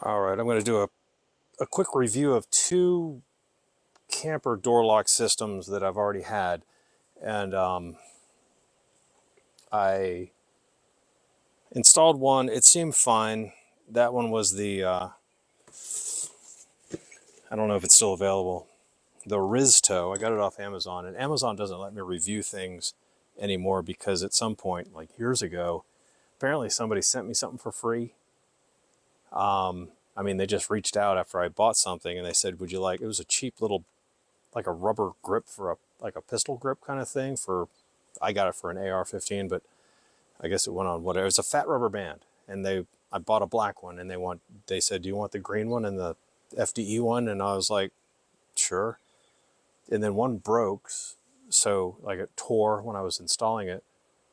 All right, I'm going to do a quick review of two camper door lock systems that I've already had. And I installed one. It seemed fine. That one was the, I don't know if it's still available, the RVer. I got it off Amazon. And Amazon doesn't let me review things anymore because at some point, like years ago, apparently somebody sent me something for free. I mean, they just reached out after I bought something and they said, would you like, it was a cheap little, like a rubber grip for like a pistol grip kind of thing for, I got it for an AR-15, but I guess it went on whatever. It's a fat rubber band. And I bought a black one and they said, do you want the green one and the FDE one? And I was like, sure. And then one broke. So like it tore when I was installing it.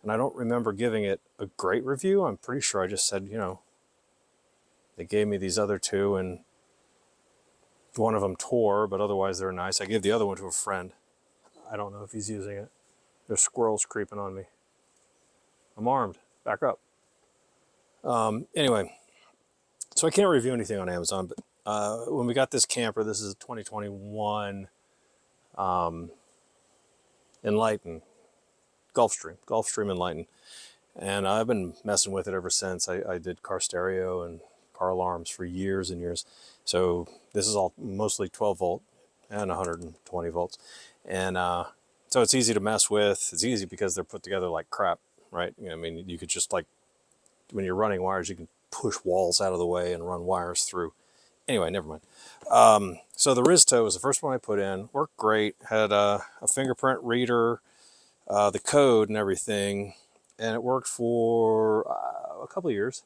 And I don't remember giving it a great review. I'm pretty sure I just said, they gave me these other two and one of them tore, but otherwise they're nice. I gave the other one to a friend. I don't know if he's using it. There's squirrels creeping on me. I'm armed. Back up. Anyway, so I can't review anything on Amazon, but when we got this camper, this is a 2021 Enlighten, Gulfstream Enlighten. And I've been messing with it ever since. I did car stereo and car alarms for years and years. So this is all mostly 12 volt and 120 volts. And so it's easy to mess with. It's easy because they're put together like crap, right? I mean, you could just like, when you're running wires, you can push walls out of the way and run wires through. Anyway, never mind. So the RVer was the first one I put in. Worked great. Had a fingerprint reader, the code and everything. And it worked for a couple of years.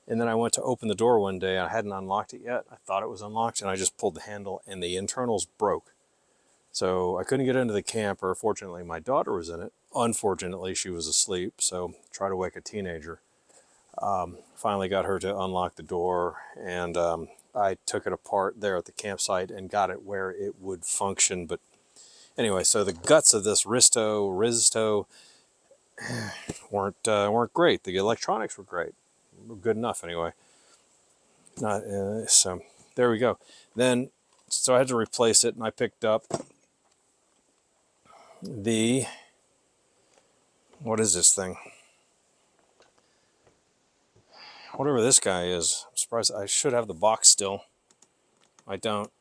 And then I went to open the door one day. I hadn't unlocked it yet. I thought it was unlocked, and I just pulled the handle, and the internals broke. So I couldn't get into the camper. Fortunately, my daughter was in it. Unfortunately, she was asleep, so try to wake a teenager. Finally got her to unlock the door, and I took it apart there at the campsite and got it where it would function. But anyway, so the guts of this RVer weren't great. The electronics were great. Good enough anyway. So there we go. Then so I had to replace it, and I picked up the, what is this thing? Whatever this guy is. I'm surprised. I should have the box still. I don't.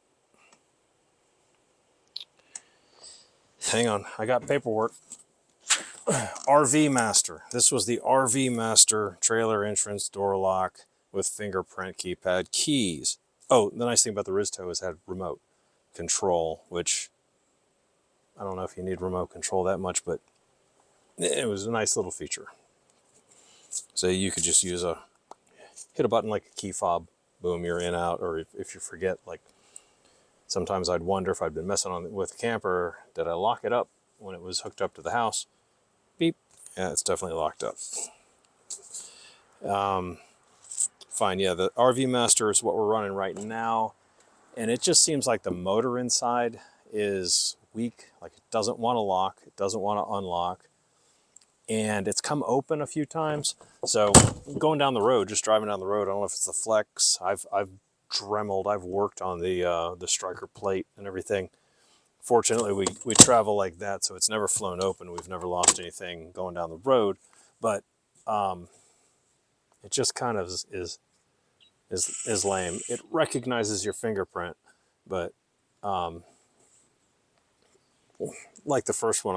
Hang on, I got paperwork. RV Master. This was the RV Master trailer entrance door lock with fingerprint keypad keys. Oh, the nice thing about the RVer is it had remote control, which I don't know if you need remote control that much, but it was a nice little feature. So you could just hit a button like a key fob, boom, you're in, out. Or if you forget, like sometimes I'd wonder if I'd been messing with the camper, did I lock it up when it was hooked up to the house? Beep. Yeah, it's definitely locked up. Fine, yeah, the RV Master is what we're running right now. And it just seems like the motor inside is weak. Like it doesn't want to lock. It doesn't want to unlock. And it's come open a few times. So going down the road, just driving down the road, I don't know if it's the flex. I've dremeled. I've worked on the striker plate and everything. Fortunately, we travel like that, so it's never flown open. We've never lost anything going down the road, but it just kind of is lame. It recognizes your fingerprint, but like the first one,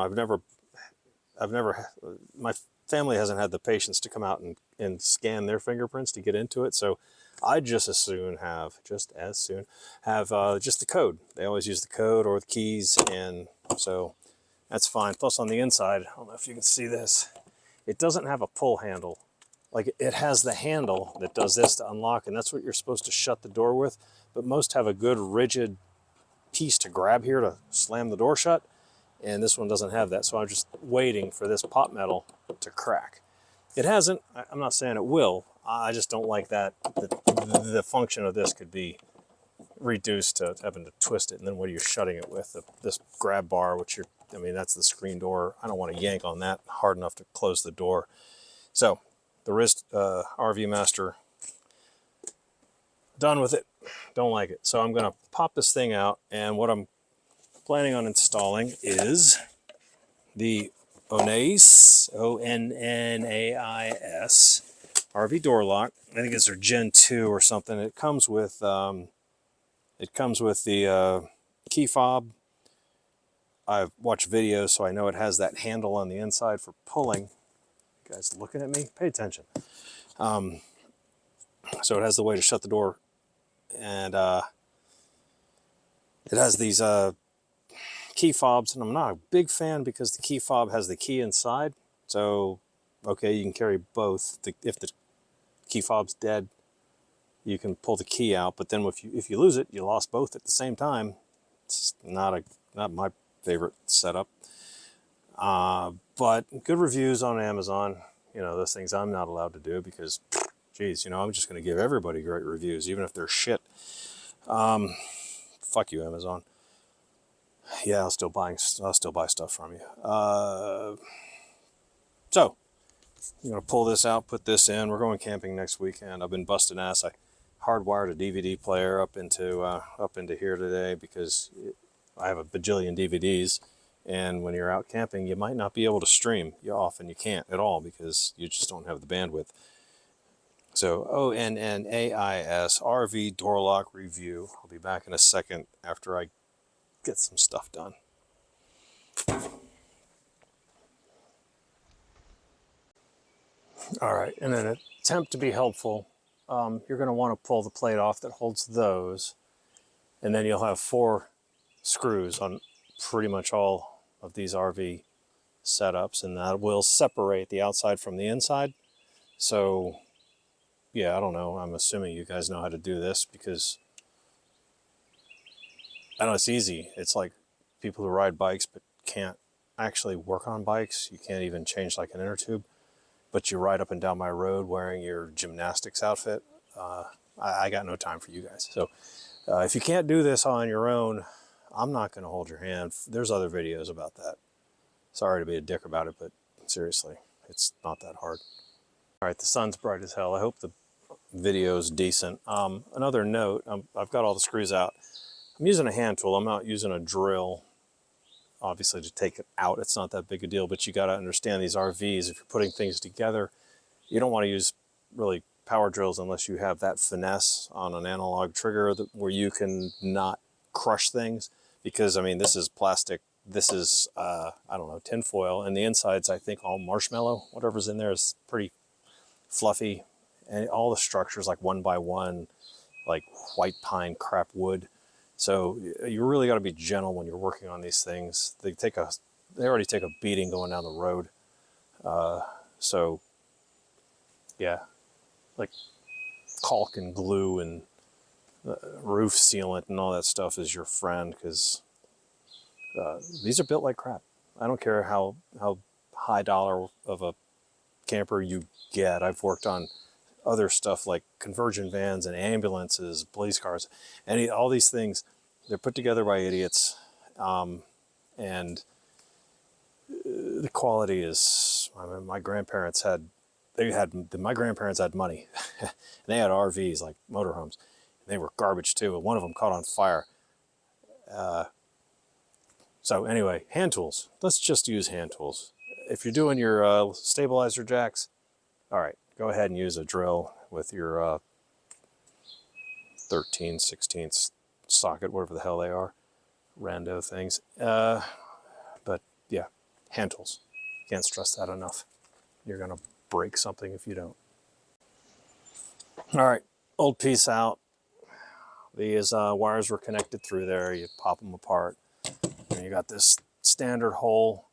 my family hasn't had the patience to come out and scan their fingerprints to get into it, so I'd just as soon have just the code. They always use the code or the keys, and so that's fine. Plus on the inside, I don't know if you can see this, it doesn't have a pull handle. Like it has the handle that does this to unlock, and that's what you're supposed to shut the door with, but most have a good rigid piece to grab here to slam the door shut, and this one doesn't have that, so I'm just waiting for this pop metal to crack. It hasn't. I'm not saying it will. I just don't like that the function of this could be reduced to having to twist it, and then what are you shutting it with? This grab bar, which that's the screen door. I don't want to yank on that hard enough to close the door. So the RV Master, done with it. Don't like it. So I'm going to pop this thing out, and what I'm planning on installing is the Onnais, Onnais RV door lock. I think it's their Gen 2 or something. It comes with the key fob. I've watched videos, so I know it has that handle on the inside for pulling. You guys looking at me? Pay attention. So it has the way to shut the door, and it has these key fobs, and I'm not a big fan because the key fob has the key inside. So, okay, you can carry both. If the key fob's dead, you can pull the key out, but then if you lose it, you lost both at the same time. It's not my favorite setup. But good reviews on Amazon. You know, those things I'm not allowed to do because, geez, you know, I'm just going to give everybody great reviews, even if they're shit. Fuck you, Amazon. Yeah, I'll still buy stuff from you. So I'm gonna pull this out, put this in. We're going camping next weekend. I've been busting ass. I hardwired a DVD player up into here today because I have a bajillion DVDs, and when you're out camping, you might not be able to stream. Often you can't at all because you just don't have the bandwidth. So Onnais RV door lock review. I'll be back in a second after I get some stuff done. All right, in an attempt to be helpful, you're going to want to pull the plate off that holds those, and then you'll have 4 screws on pretty much all of these RV setups, and that will separate the outside from the inside. So yeah, I don't know, I'm assuming you guys know how to do this because I know it's easy. It's like people who ride bikes but can't actually work on bikes. You can't even change like an inner tube, but you ride up and down my road wearing your gymnastics outfit. I got no time for you guys. So if you can't do this on your own, I'm not going to hold your hand. There's other videos about that. Sorry to be a dick about it, but seriously, it's not that hard. All right, the sun's bright as hell. I hope the video's decent. Another note, I've got all the screws out. I'm using a hand tool. I'm not using a drill, obviously, to take it out. It's not that big a deal, but you got to understand these RVs, if you're putting things together, you don't want to use really power drills unless you have that finesse on an analog trigger where you can not crush things. Because, I mean, this is plastic. This is, I don't know, tin foil. And the inside's, I think, all marshmallow. Whatever's in there is pretty fluffy. And all the structures, like 1x1, like white pine crap wood. So you really got to be gentle when you're working on these things. They already take a beating going down the road. So yeah, like caulk and glue and roof sealant and all that stuff is your friend, because these are built like crap. I don't care how high dollar of a camper you get. I've worked on other stuff like conversion vans and ambulances, police cars, and all these things, they're put together by idiots, and the quality is, I mean, my grandparents had money. And they had RVs like motorhomes. They were garbage too, and one of them caught on fire. So anyway, hand tools. Let's just use hand tools. If you're doing your stabilizer jacks, all right, go ahead and use a drill with your 13, 16th socket, whatever the hell they are, rando things. But yeah, hand tools. Can't stress that enough. You're gonna break something if you don't. All right, old piece out. These wires were connected through there. You pop them apart, and you got this standard hole.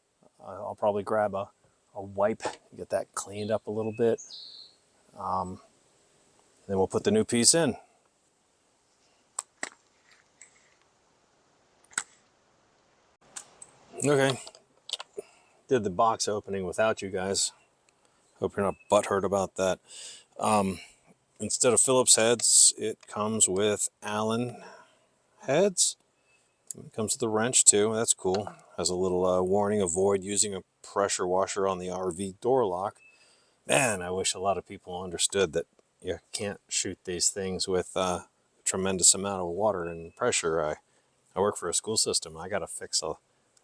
I'll probably grab a wipe, get that cleaned up a little bit. Then we'll put the new piece in. Okay, did the box opening without you guys. Hope you're not butthurt about that. Instead of Phillips heads, it comes with Allen heads. It comes with a wrench too. That's cool. Has a little warning: avoid using a pressure washer on the RV door lock. Man, I wish a lot of people understood that you can't shoot these things with tremendous amount of water and pressure. I work for a school system. I got to fix a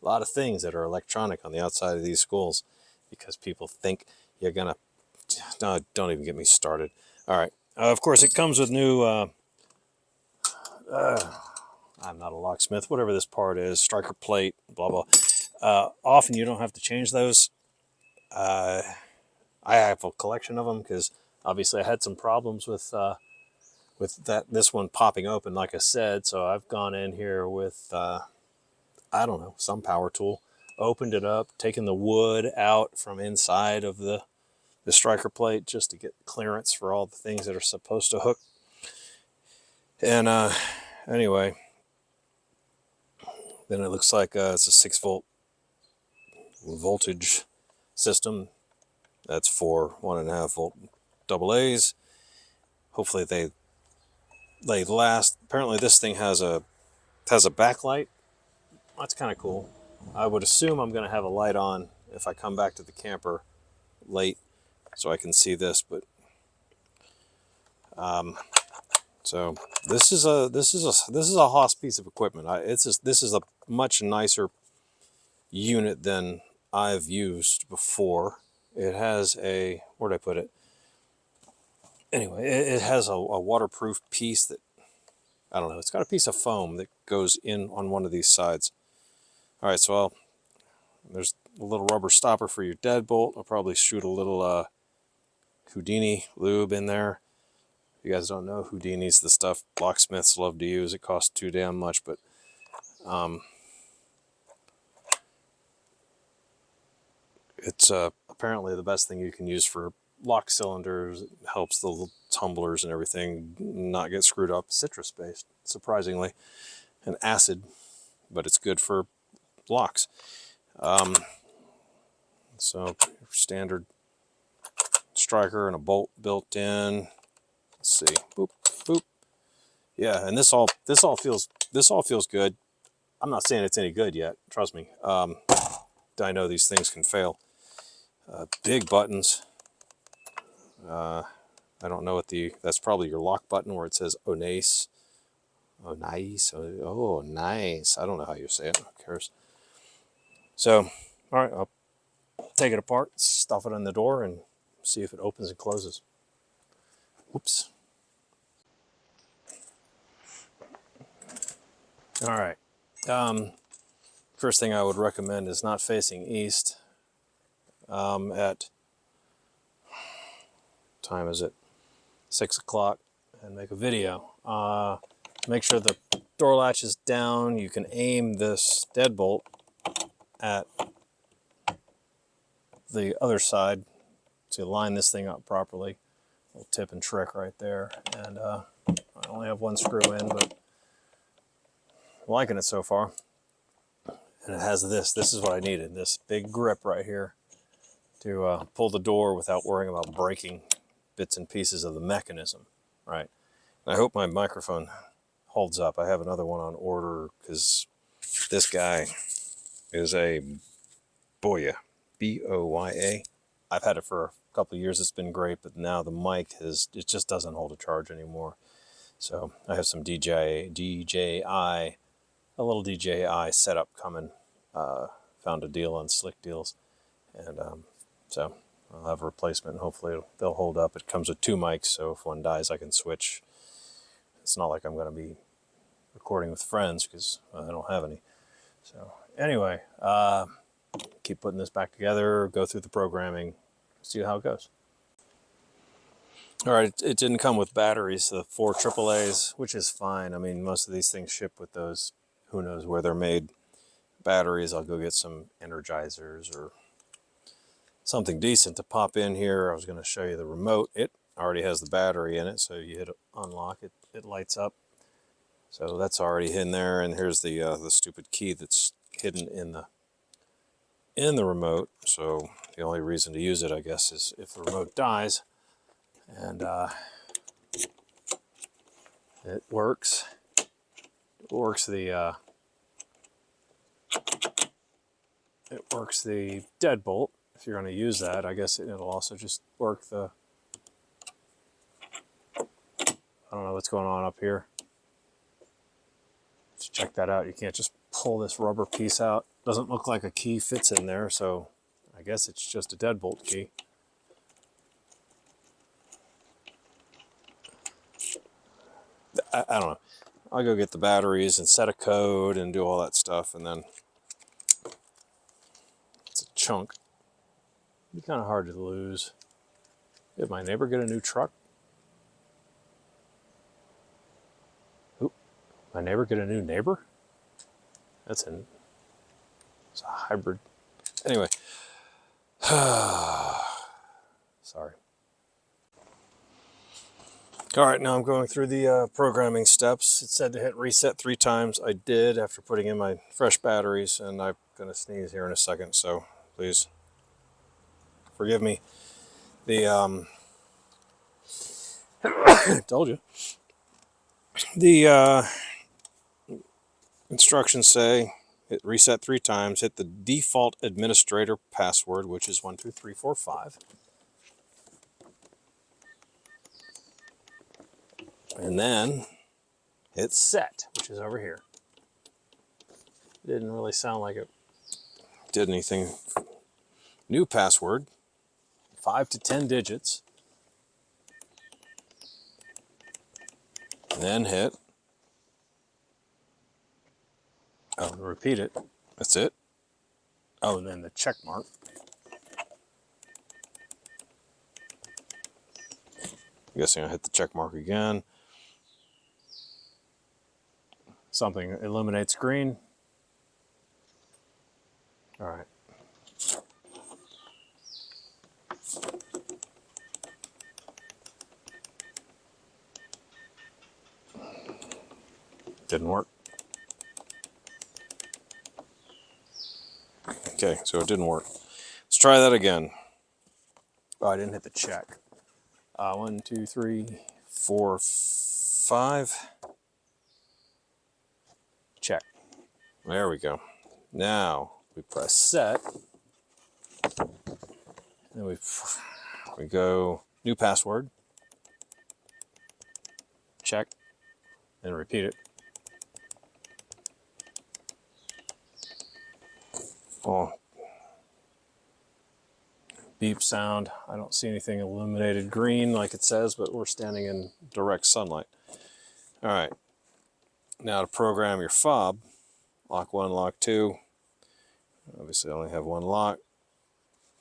lot of things that are electronic on the outside of these schools because people think you're gonna. No, don't even get me started. All right. Of course, it comes with new. I'm not a locksmith. Whatever this part is, striker plate, blah blah. Often you don't have to change those. I have a collection of them because obviously I had some problems with this one popping open, like I said. So I've gone in here with I don't know, some power tool, opened it up, taken the wood out from inside of the striker plate just to get clearance for all the things that are supposed to hook. And anyway, then it looks like it's a 6-volt voltage system. That's for 1.5 volt AA's. Hopefully they last. Apparently this thing has a backlight. That's kind of cool. I would assume I'm going to have a light on if I come back to the camper late, so I can see this. But so this is a Haas piece of equipment. This is a much nicer unit than I've used before. It has a, where'd I put it? Anyway, it has a waterproof piece that, I don't know, it's got a piece of foam that goes in on one of these sides. All right, so there's a little rubber stopper for your deadbolt. I'll probably shoot a little Houdini lube in there. If you guys don't know, Houdini's the stuff locksmiths love to use. It costs too damn much, but it's apparently the best thing you can use for lock cylinders. It helps the little tumblers and everything not get screwed up. Citrus based, surprisingly, and acid, but it's good for locks. So standard striker and a bolt built in. Let's see, boop boop. Yeah, and this all feels good. I'm not saying it's any good yet. Trust me. I know these things can fail. Big buttons. I don't know what that's probably your lock button where it says Onnais. Oh, nice. Oh, nice. I don't know how you say it. Who cares? So, all right, I'll take it apart, stuff it in the door, and see if it opens and closes. Oops. All right. First thing I would recommend is not facing east. At time is it 6 o'clock, and make a video. Make sure the door latch is down. You can aim this deadbolt at the other side to line this thing up properly. A little tip and trick right there. And I only have one screw in, but I'm liking it so far. And it has this. This is what I needed. This big grip right here to pull the door without worrying about breaking bits and pieces of the mechanism. Right. I hope my microphone holds up. I have another one on order because this guy is a Boya, B-O-Y-A. I've had it for a couple of years. It's been great, but now the mic it just doesn't hold a charge anymore. So I have some DJI, a little DJI setup coming. Found a deal on Slick Deals, and so I'll have a replacement, and hopefully they'll hold up. It comes with 2 mics, so if one dies, I can switch. It's not like I'm going to be recording with friends because I don't have any. So anyway, keep putting this back together, go through the programming, see how it goes. All right, it didn't come with batteries, the 4 AAA's, which is fine. I mean, most of these things ship with those, who knows where they're made, batteries. I'll go get some Energizers or something decent to pop in here. I was going to show you the remote. It already has the battery in it, so you hit unlock, it lights up. So that's already in there, and here's the stupid key that's hidden in the remote. So the only reason to use it, I guess, is if the remote dies. And it works. It works the deadbolt. If you're going to use that, I guess it'll also just work the. I don't know what's going on up here. check that out. You can't just pull this rubber piece out. Doesn't look like a key fits in there, so I guess it's just a deadbolt key. I don't know. I'll go get the batteries and set a code and do all that stuff, and then it's a chunk. It'd be kind of hard to lose. Did my neighbor get a new truck? Oop, my neighbor get a new neighbor? It's a hybrid. Anyway. Sorry. All right, now I'm going through the programming steps. It said to hit reset 3 times. I did after putting in my fresh batteries, and I'm going to sneeze here in a second, so please forgive me. The told you. The instructions say hit reset 3 times, hit the default administrator password, which is 12345. And then hit set, which is over here. Didn't really sound like it did anything. New password, 5 to 10 digits. And then hit. Oh, repeat it. That's it. Oh, and then the check mark. I'm guessing I hit the check mark again. Something illuminates green. All right. Didn't work. Okay, so it didn't work. Let's try that again. Oh, I didn't hit the check. 1, 2, 3, 4, 5. Check. There we go. Now we press set. And we go new password. Check. And repeat it. Oh. Beep sound. I don't see anything illuminated green like it says, but we're standing in direct sunlight. All right. Now to program your fob, lock 1, lock 2. Obviously I only have 1 lock.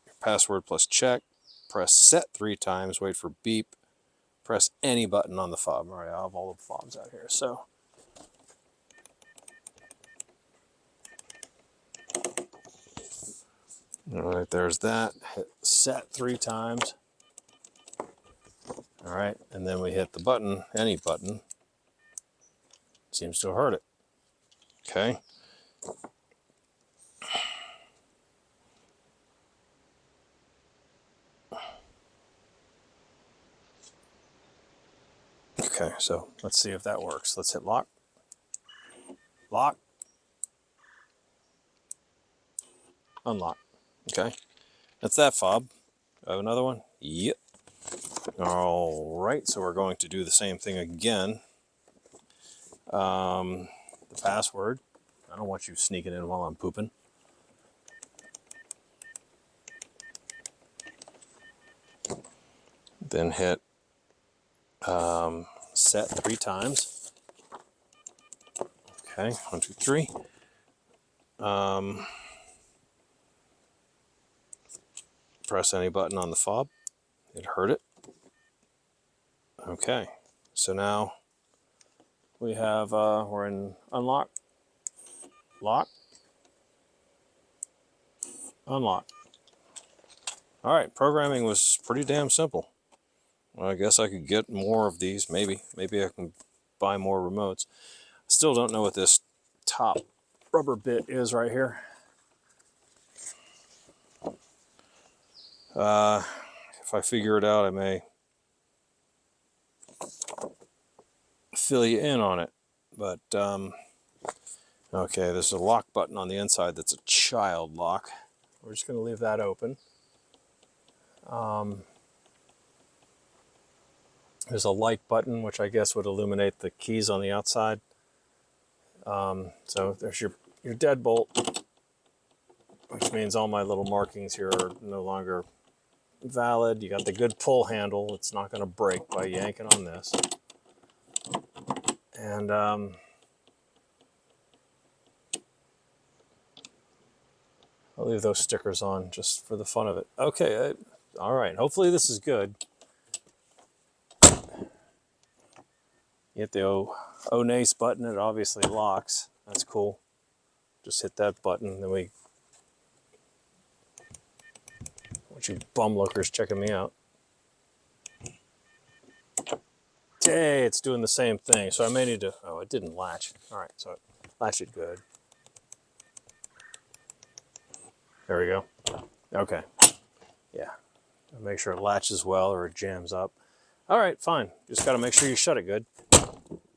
Your password plus check. Press set 3 times, wait for beep. Press any button on the fob. All right, I have all the fobs out here, so. All right, there's that. Hit set 3 times. All right, and then we hit the button, any button. Seems to have heard it. Okay. Okay, so let's see if that works. Let's hit lock. Lock. Unlock. Okay. That's that fob. I have another one? Yep. All right, so we're going to do the same thing again. The password. I don't want you sneaking in while I'm pooping. Then hit set 3 times. Okay, 1, 2, 3. Press any button on the fob. It heard it. Okay, so now we have, we're in unlock, lock, unlock. All right, programming was pretty damn simple. Well, I guess I could get more of these, maybe. Maybe I can buy more remotes. Still don't know what this top rubber bit is right here. If I figure it out, I may fill you in on it. But, okay, there's a lock button on the inside that's a child lock. We're just going to leave that open. There's a light button, which I guess would illuminate the keys on the outside. So there's your deadbolt, which means all my little markings here are no longer valid. You got the good pull handle. It's not going to break by yanking on this. And I'll leave those stickers on just for the fun of it. Okay, all right. Hopefully this is good. You hit the Onnais button, it obviously locks. That's cool. Just hit that button, then we... What you bum lookers checking me out. Hey, it's doing the same thing, so I may need to... Oh, it didn't latch. All right, so it latched it good. There we go. Okay. Yeah. Make sure it latches well or it jams up. All right, fine. Just got to make sure you shut it good.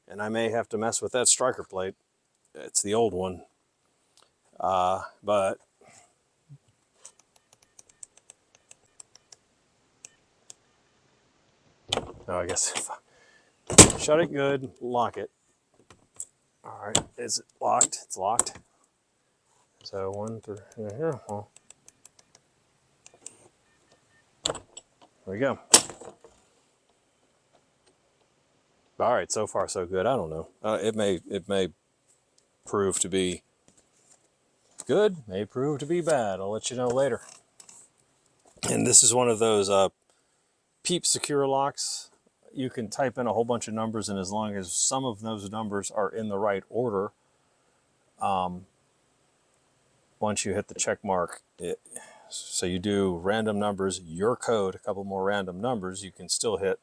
And I may have to mess with that striker plate. It's the old one. But no, I guess if I shut it good, lock it. All right, is it locked? It's locked. So 1 through here. Well, there we go. All right, so far so good. I don't know. It may prove to be good, may prove to be bad. I'll let you know later. And this is one of those PEEP secure locks. You can type in a whole bunch of numbers, and as long as some of those numbers are in the right order, once you hit the check mark, so you do random numbers, your code, a couple more random numbers, you can still hit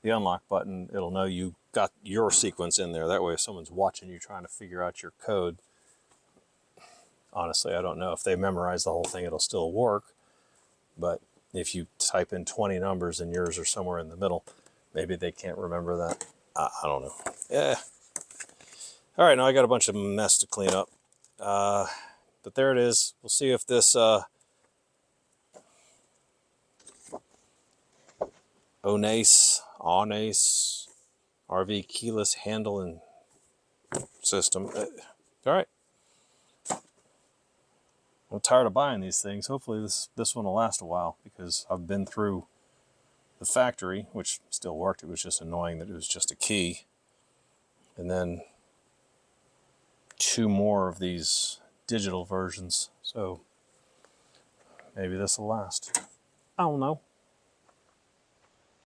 the unlock button. It'll know you got your sequence in there. That way if someone's watching you trying to figure out your code, honestly, I don't know if they memorize the whole thing, it'll still work. But if you type in 20 numbers and yours are somewhere in the middle, maybe they can't remember that. I don't know. Yeah. All right, now I got a bunch of mess to clean up. But there it is. We'll see if this Onnais RV keyless handling system. All right. I'm tired of buying these things. Hopefully this one will last a while, because I've been through the factory, which still worked. It was just annoying that it was just a key. And then 2 more of these digital versions. So maybe this will last. I don't know.